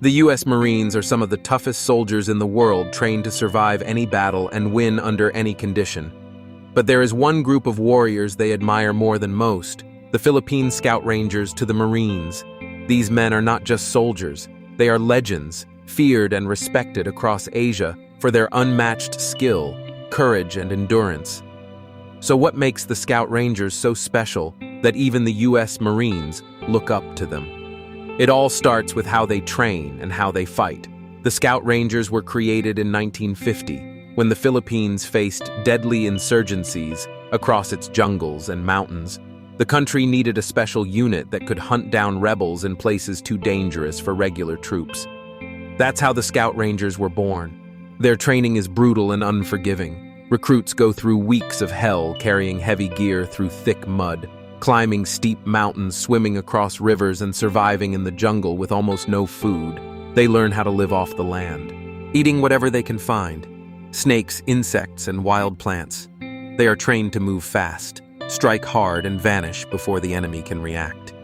The U.S. Marines are some of the toughest soldiers in the world, trained to survive any battle and win under any condition. But there is one group of warriors they admire more than most: the Philippine Scout Rangers to the Marines. These men are not just soldiers, they are legends, feared and respected across Asia for their unmatched skill, courage, and endurance. So what makes the Scout Rangers so special that even the U.S. Marines look up to them? It all starts with how they train and how they fight. The Scout Rangers were created in 1950, when the Philippines faced deadly insurgencies across its jungles and mountains. The country needed a special unit that could hunt down rebels in places too dangerous for regular troops. That's how the Scout Rangers were born. Their training is brutal and unforgiving. Recruits go through weeks of hell, carrying heavy gear through thick mud, climbing steep mountains, swimming across rivers, and surviving in the jungle with almost no food. They learn how to live off the land, eating whatever they can find: snakes, insects, and wild plants. They are trained to move fast, strike hard, and vanish before the enemy can react.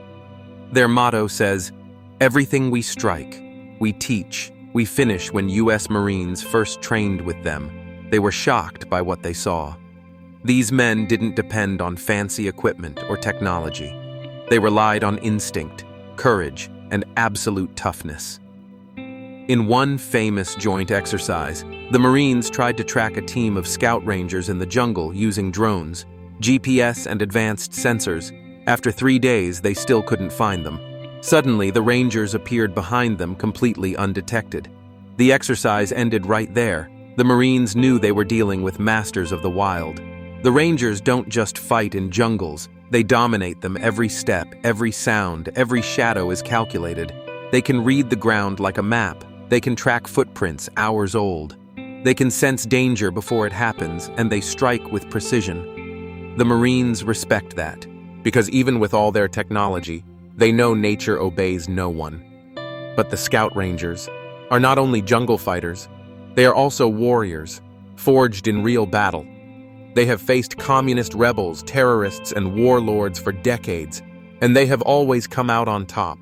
Their motto says, "Everything we strike, we teach, we finish." When U.S. Marines first trained with them, they were shocked by what they saw. These men didn't depend on fancy equipment or technology. They relied on instinct, courage, and absolute toughness. In one famous joint exercise, the Marines tried to track a team of Scout Rangers in the jungle using drones, GPS, and advanced sensors. After 3 days, they still couldn't find them. Suddenly, the Rangers appeared behind them, completely undetected. The exercise ended right there. The Marines knew they were dealing with masters of the wild. The Rangers don't just fight in jungles, they dominate them. Every step, every sound, every shadow is calculated. They can read the ground like a map. They can track footprints hours old. They can sense danger before it happens, and they strike with precision. The Marines respect that, because even with all their technology, they know nature obeys no one. But the Scout Rangers are not only jungle fighters, they are also warriors, forged in real battle. They have faced communist rebels, terrorists, and warlords for decades, and they have always come out on top.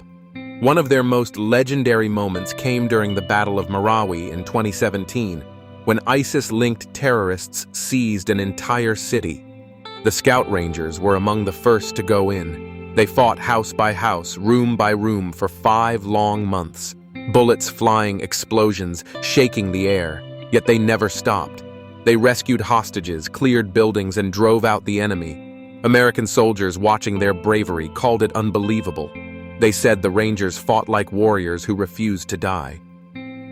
One of their most legendary moments came during the Battle of Marawi in 2017, when ISIS-linked terrorists seized an entire city. The Scout Rangers were among the first to go in. They fought house by house, room by room for 5 long months. Bullets flying, explosions, shaking the air, yet they never stopped. They rescued hostages, cleared buildings, and drove out the enemy. American soldiers watching their bravery called it unbelievable. They said the Rangers fought like warriors who refused to die.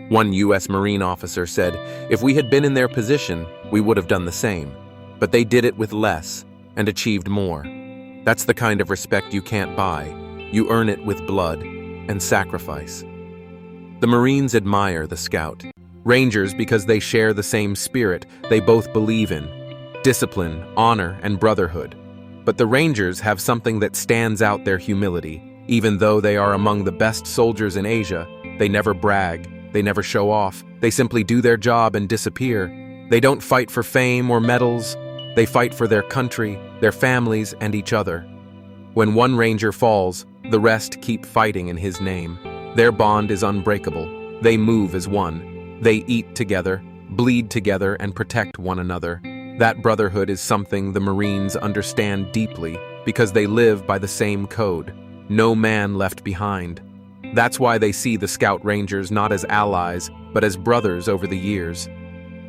One U.S. Marine officer said, "If we had been in their position, we would have done the same. But they did it with less and achieved more." That's the kind of respect you can't buy. You earn it with blood and sacrifice. The Marines admire the Scout Rangers because they share the same spirit they both believe in: discipline, honor, and brotherhood. But the Rangers have something that stands out: their humility. Even though they are among the best soldiers in Asia, they never brag, they never show off. They simply do their job and disappear. They don't fight for fame or medals. They fight for their country, their families, and each other. When one Ranger falls, the rest keep fighting in his name. Their bond is unbreakable. They move as one. They eat together, bleed together, and protect one another. That brotherhood is something the Marines understand deeply because they live by the same code: no man left behind. That's why they see the Scout Rangers not as allies, but as brothers over the years.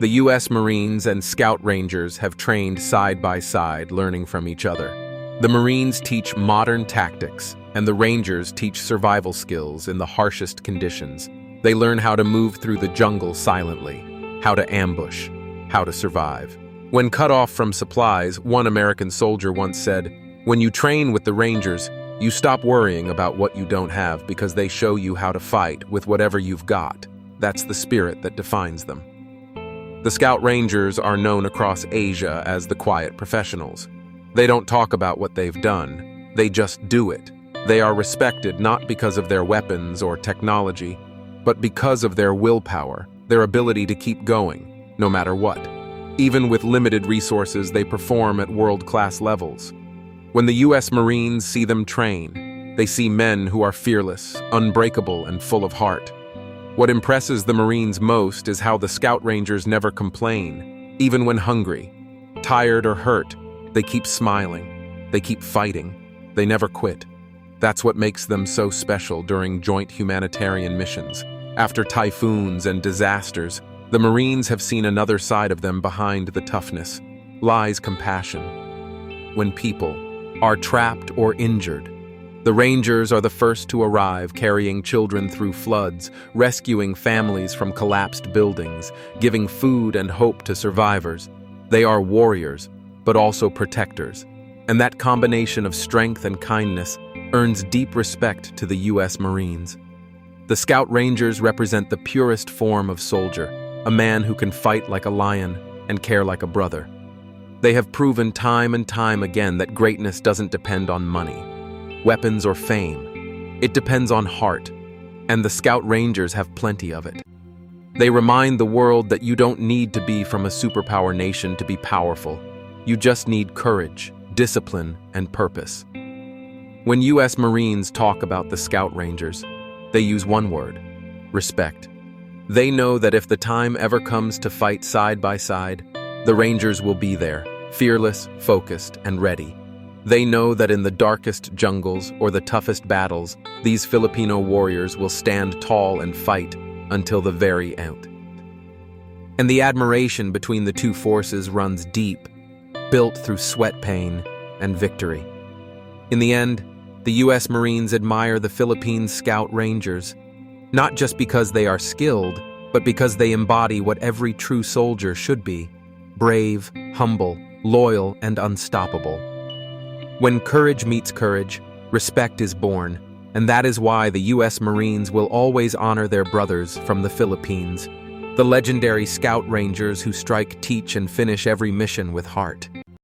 The U.S. Marines and Scout Rangers have trained side by side, learning from each other. The Marines teach modern tactics, and the Rangers teach survival skills in the harshest conditions. They learn how to move through the jungle silently, how to ambush, how to survive. When cut off from supplies, one American soldier once said, "When you train with the Rangers, you stop worrying about what you don't have because they show you how to fight with whatever you've got." That's the spirit that defines them. The Scout Rangers are known across Asia as the quiet professionals. They don't talk about what they've done, they just do it. They are respected not because of their weapons or technology, but because of their willpower, their ability to keep going, no matter what. Even with limited resources, they perform at world-class levels. When the U.S. Marines see them train, they see men who are fearless, unbreakable, and full of heart. What impresses the Marines most is how the Scout Rangers never complain, even when hungry, tired or hurt. They keep smiling, they keep fighting, they never quit. That's what makes them so special during joint humanitarian missions. After typhoons and disasters, the Marines have seen another side of them. Behind the toughness lies compassion. When people are trapped or injured, the Rangers are the first to arrive, carrying children through floods, rescuing families from collapsed buildings, giving food and hope to survivors. They are warriors, but also protectors, and that combination of strength and kindness earns deep respect to the U.S. Marines. The Scout Rangers represent the purest form of soldier, a man who can fight like a lion and care like a brother. They have proven time and time again that greatness doesn't depend on money, weapons, or fame. It depends on heart, and the Scout Rangers have plenty of it. They remind the world that you don't need to be from a superpower nation to be powerful. You just need courage, discipline, and purpose. When U.S. Marines talk about the Scout Rangers, they use one word: respect. They know that if the time ever comes to fight side by side, the Rangers will be there, fearless, focused, and ready. They know that in the darkest jungles or the toughest battles, these Filipino warriors will stand tall and fight until the very end. And the admiration between the two forces runs deep, built through sweat, pain, and victory. In the end, the U.S. Marines admire the Philippine Scout Rangers, not just because they are skilled, but because they embody what every true soldier should be: brave, humble, loyal, and unstoppable. When courage meets courage, respect is born, and that is why the U.S. Marines will always honor their brothers from the Philippines, the legendary Scout Rangers who strike, teach, and finish every mission with heart.